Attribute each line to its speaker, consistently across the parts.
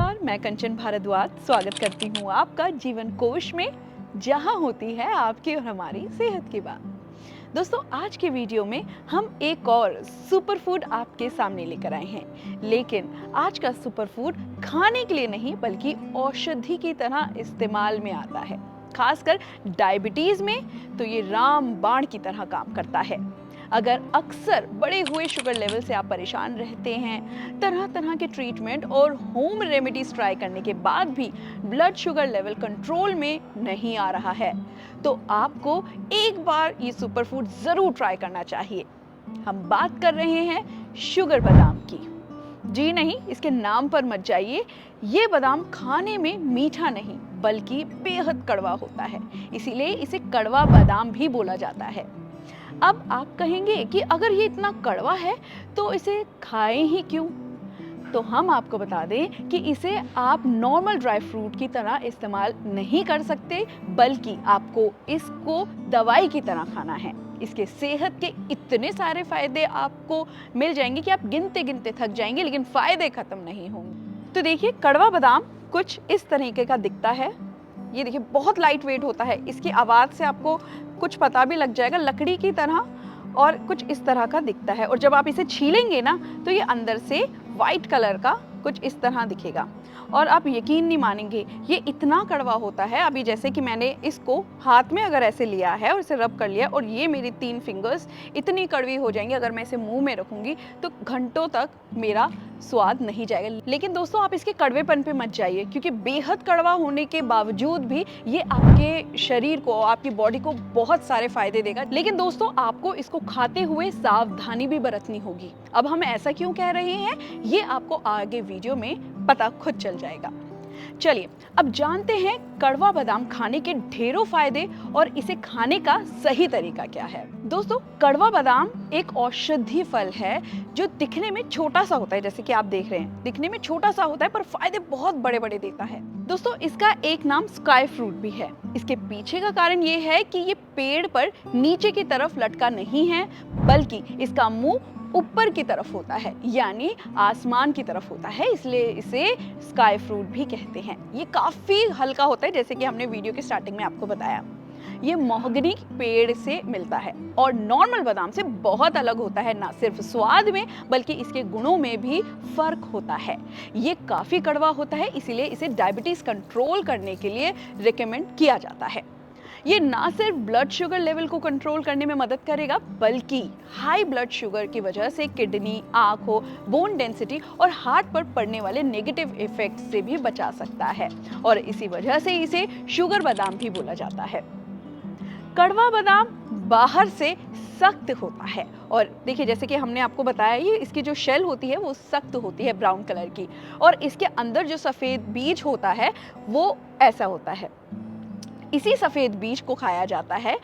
Speaker 1: नमस्कार, मैं कंचन भारद्वाज स्वागत करती हूँ आपका जीवन कोश में, जहाँ होती है आपकी और हमारी सेहत की बात। दोस्तों, आज के वीडियो में हम एक और सुपर फूड आपके सामने लेकर आए हैं, लेकिन आज का सुपर फूड खाने के लिए नहीं बल्कि औषधि की तरह इस्तेमाल में आता है। खासकर डायबिटीज में तो ये रामबाण की तरह काम करता है। अगर अक्सर बढ़े हुए शुगर लेवल से आप परेशान रहते हैं, तरह तरह के ट्रीटमेंट और होम रेमेडीज ट्राई करने के बाद भी ब्लड शुगर लेवल कंट्रोल में नहीं आ रहा है, तो आपको एक बार ये सुपर फूड जरूर ट्राई करना चाहिए। हम बात कर रहे हैं शुगर बादाम की। जी नहीं, इसके नाम पर मत जाइए। ये बादाम खाने में मीठा नहीं बल्कि बेहद कड़वा होता है, इसीलिए इसे कड़वा बादाम भी बोला जाता है। अब आप कहेंगे कि अगर ये इतना कड़वा है तो इसे खाएं ही क्यों? तो हम आपको बता दें कि इसे आप नॉर्मल ड्राई फ्रूट की तरह इस्तेमाल नहीं कर सकते, बल्कि आपको इसको दवाई की तरह खाना है। इसके सेहत के इतने सारे फायदे आपको मिल जाएंगे कि आप गिनते गिनते थक जाएंगे, लेकिन फायदे खत्म नहीं होंगे। तो देखिए, कड़वा बादाम कुछ इस तरीके का दिखता है। ये देखिए, बहुत लाइट वेट होता है। इसकी आवाज़ से आपको कुछ पता भी लग जाएगा, लकड़ी की तरह और कुछ इस तरह का दिखता है। और जब आप इसे छीलेंगे ना, तो ये अंदर से वाइट कलर का कुछ इस तरह दिखेगा और आप यकीन नहीं मानेंगे, ये इतना कड़वा होता है। अभी जैसे कि मैंने इसको हाथ में अगर ऐसे लिया है और इसे रब कर लिया, और ये मेरी 3 फिंगर्स इतनी कड़वी हो जाएंगी, अगर मैं इसे मुंह में रखूंगी तो घंटों तक मेरा स्वाद नहीं जाएगा। लेकिन दोस्तों, आप इसके कड़वेपन पे मत जाइए, क्योंकि बेहद कड़वा होने के बावजूद भी ये आपके शरीर को, आपकी बॉडी को बहुत सारे फायदे देगा। लेकिन दोस्तों, आपको इसको खाते हुए सावधानी भी बरतनी होगी। अब हम ऐसा क्यों कह रहे हैं, ये आपको आगे वीडियो में पता खुद चल जाएगा। चलिए, अब जानते हैं कड़वा बादाम खाने के ढेरों फायदे और इसे खाने का सही तरीका क्या है। दोस्तों, कड़वा बादाम एक औषधि फल है जो दिखने में छोटा सा होता है, जैसे कि आप देख रहे हैं, दिखने में छोटा सा होता है पर फायदे बहुत बड़े बड़े देता है। दोस्तों, इसका एक नाम स्काई फ्रूट भी है। इसके पीछे का कारण ये है कि ये पेड़ पर नीचे की तरफ लटका नहीं है, बल्कि इसका मुंह ऊपर की तरफ होता है, यानी आसमान की तरफ होता है, इसलिए इसे स्काई फ्रूट भी कहते हैं। ये काफी हल्का होता है, जैसे कि हमने वीडियो के स्टार्टिंग में आपको बताया। ये महोगनी पेड़ से मिलता है और नॉर्मल बादाम से बहुत अलग होता है, ना सिर्फ स्वाद में बल्कि इसके गुणों में भी फर्क होता है। ये काफी कड़वा होता है, इसीलिए इसे डायबिटीज कंट्रोल करने के लिए रिकमेंड किया जाता है। ये ना सिर्फ ब्लड शुगर लेवल को कंट्रोल करने में मदद करेगा, बल्कि हाई ब्लड शुगर की वजह से किडनी, आंखों, बोन डेंसिटी और हार्ट पर पड़ने वाले नेगेटिव इफेक्ट से भी बचा सकता है, और इसी वजह से इसे शुगर बादाम भी बोला जाता है। कड़वा बादाम बाहर से सख्त होता है, और देखिए, जैसे कि हमने आपको बताया, ये इसकी जो शेल होती है वो सख्त होती है, ब्राउन कलर की, और इसके अंदर जो सफ़ेद बीज होता है वो ऐसा होता है। इसी सफ़ेद बीज को खाया जाता है।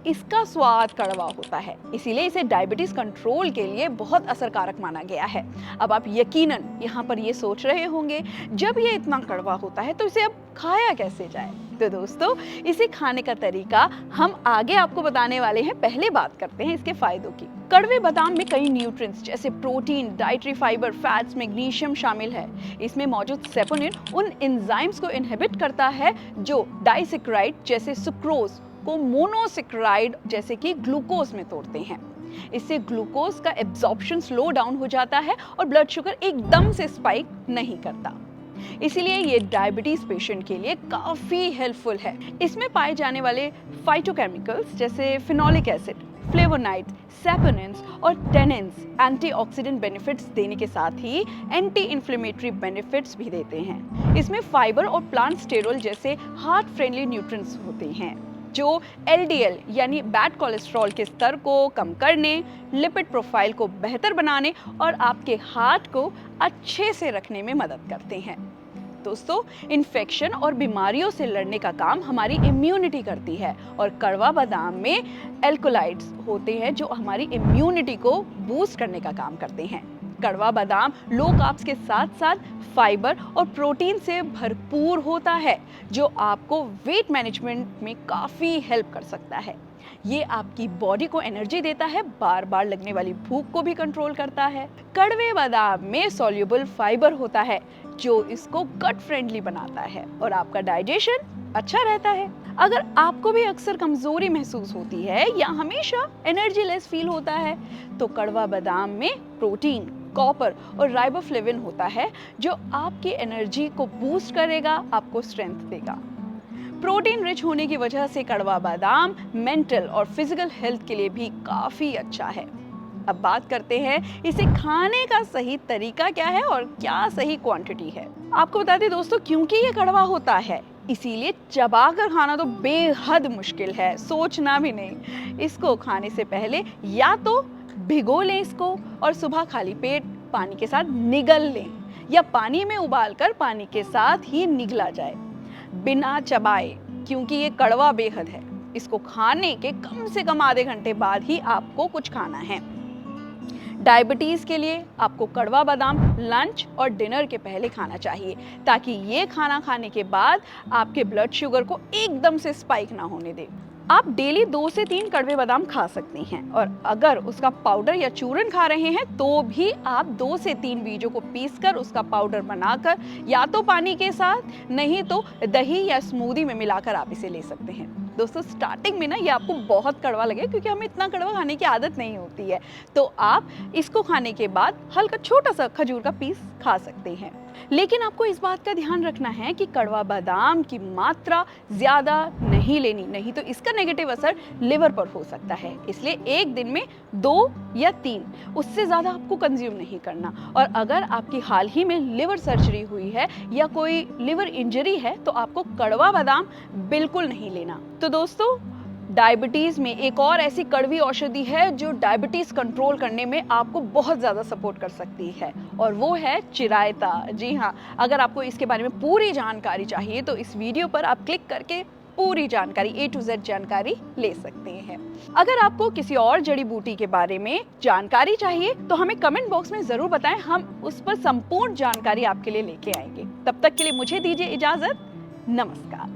Speaker 1: इसका स्वाद कड़वा होता है, इसीलिए इसे डायबिटीज़ कंट्रोल के लिए बहुत असरकारक माना गया है। अब आप यकीनन यहाँ पर ये सोच रहे होंगे, जब ये इतना कड़वा होता है तो इसे अब खाया कैसे जाए। तो दोस्तों, इसे खाने का तरीका हम आगे आपको बताने वाले हैं। पहले बात करते हैं इसके फायदों की। कड़वे बादाम में कई न्यूट्रिएंट्स जैसे protein, dietary fibre, fats, magnesium शामिल है। इसमें मौजूद सेपोनिन उन एंजाइम्स को इनहिबिट करता है जो डाइसेक्राइड जैसे सुक्रोज को मोनोसेक्राइड जैसे कि ग्लूकोज में तोड़ते हैं। इससे ग्लूकोज का एब्जॉर्प्शन स्लो डाउन हो जाता है और ब्लड शुगर एकदम से स्पाइक नहीं करता। इसीलिए ये डायबिटीज पेशेंट के लिए काफी हेल्पफुल है। इसमें पाए जाने वाले फाइटोकेमिकल्स जैसे फिनोलिक एसिड, फ्लेवोनाइड्स, सैपोनिन्स और टेनिन्स एंटीऑक्सीडेंट बेनिफिट्स देने के साथ ही एंटी इन्फ्लेमेटरी बेनिफिट्स भी देते हैं। इसमें फाइबर और प्लांट स्टेरोल जैसे हार्ट फ्रेंडली न्यूट्रिएंट्स होते हैं, जो एलडीएल यानी बैड कोलेस्ट्रॉल के स्तर को कम करने, लिपिड प्रोफाइल को बेहतर बनाने और आपके हार्ट को अच्छे से रखने में मदद करते हैं। दोस्तों, इन्फेक्शन और बीमारियों से लड़ने का काम हमारी इम्यूनिटी करती है, और कड़वा बादाम में एल्कोलाइड्स होते हैं जो हमारी इम्यूनिटी को बूस्ट करने का काम करते हैं। कड़वा बादाम लो कार्ब्स के साथ साथ फाइबर और प्रोटीन से भरपूर होता है, जो आपको वेट मैनेजमेंट में काफ़ी हेल्प कर सकता है। ये आपकी बॉडी को एनर्जी देता है, बार बार लगने वाली भूख को भी कंट्रोल करता है। कड़वे बादाम में सॉल्युबल फाइबर होता है जो इसको गट फ्रेंडली बनाता है और आपका डाइजेशन अच्छा रहता है। अगर आपको भी अक्सर कमजोरी महसूस होती है या हमेशा एनर्जी लेस फील होता है तो कड़वा बादाम में प्रोटीन, कॉपर और राइबोफ्लेविन होता है जो आपकी एनर्जी को बूस्ट करेगा, आपको स्ट्रेंथ देगा। प्रोटीन रिच होने की वजह से कड़वा बादाम मेंटल और फिजिकल हेल्थ के लिए भी काफी अच्छा है। अब बात करते हैं इसे खाने का सही तरीका क्या है और क्या सही क्वांटिटी है। आपको बता दें दोस्तों, क्योंकि ये कड़वा होता है इसीलिए चबाकर खाना तो बेहद मुश्किल है, सोचना भी नहीं। इसको खाने से पहले या तो भिगो लें इसको और सुबह खाली पेट पानी के साथ निगल लें या पानी में उबालकर पानी के साथ ही निगला जाए बिना चबाए, क्योंकि ये कड़वा बेहद है। इसको खाने के कम से कम आधे घंटे बाद ही आपको कुछ खाना है। डायबिटीज के लिए आपको कड़वा बादाम लंच और डिनर के पहले खाना चाहिए ताकि ये खाना खाने के बाद आपके ब्लड शुगर को एकदम से स्पाइक ना होने दे। आप डेली 2 से 3 कड़वे बादाम खा सकती हैं और अगर उसका पाउडर या चूरन खा रहे हैं तो भी आप 2 से 3 बीजों को पीसकर उसका पाउडर बनाकर या तो पानी के साथ नहीं तो दही या स्मूदी में मिलाकर आप इसे ले सकते हैं। दोस्तों स्टार्टिंग में ना ये आपको बहुत कड़वा लगे क्योंकि हमें इतना कड़वा खाने की आदत नहीं होती है, तो आप इसको खाने के बाद हल्का छोटा सा खजूर का पीस खा सकते हैं। लेकिन आपको इस बात का ध्यान रखना है कि कड़वा बादाम की मात्रा ज्यादा नहीं लेनी, नहीं तो इसका नेगेटिव असर लिवर पर हो सकता है। इसलिए एक दिन में 2 या 3, उससे ज्यादा आपको कंज्यूम नहीं करना। और अगर आपकी हाल ही में लिवर सर्जरी हुई है या कोई लिवर इंजरी है तो आपको कड़वा बादाम बिल्कुल नहीं लेना। तो दोस्तों डायबिटीज में एक और ऐसी कड़वी औषधि है जो डायबिटीज कंट्रोल करने में आपको बहुत ज्यादा सपोर्ट कर सकती है और वो है चिरायता। जी हाँ, अगर आपको इसके बारे में पूरी जानकारी चाहिए तो इस वीडियो पर आप क्लिक करके पूरी जानकारी A to Z जानकारी ले सकते हैं। अगर आपको किसी और जड़ी बूटी के बारे में जानकारी चाहिए तो हमें कमेंट बॉक्स में जरूर बताएं, हम उस पर संपूर्ण जानकारी आपके लिए लेके आएंगे। तब तक के लिए मुझे दीजिए इजाजत। नमस्कार।